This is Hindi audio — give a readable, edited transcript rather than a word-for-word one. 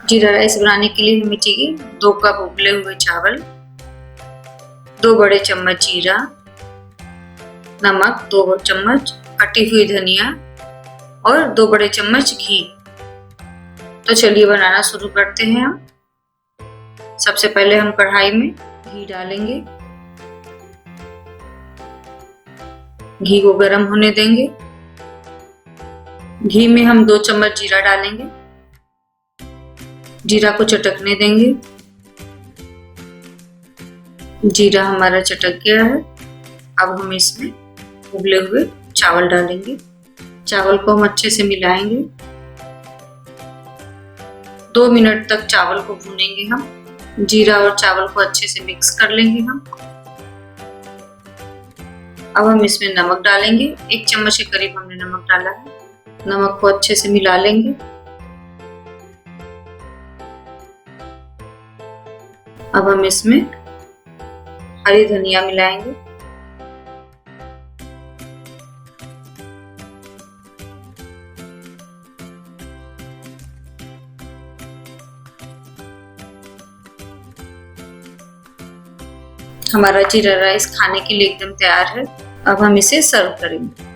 जीरा राइस बनाने के लिए हमें चाहिए 2 कप उबले हुए चावल, 2 बड़े चम्मच जीरा, नमक 2 चम्मच, कटी हुई धनिया और 2 बड़े चम्मच घी। तो चलिए बनाना शुरू करते हैं हम। सबसे पहले हम कढ़ाई में घी डालेंगे, घी को गर्म होने देंगे। घी में हम 2 चम्मच जीरा डालेंगे, जीरा को चटकने देंगे। जीरा हमारा चटक गया है। अब हम इसमें उबले हुए चावल डालेंगे, चावल को हम अच्छे से मिलाएंगे। 2 मिनट तक चावल को भूनेंगे हम। जीरा और चावल को अच्छे से मिक्स कर लेंगे हम। अब हम इसमें नमक डालेंगे, 1 चम्मच के करीब हमने नमक डाला है। नमक को अच्छे से मिला लेंगे। अब हम इसमें हरी धनिया मिलाएंगे, हमारा जीरा राइस खाने के लिए एकदम तैयार है। अब हम इसे सर्व करेंगे।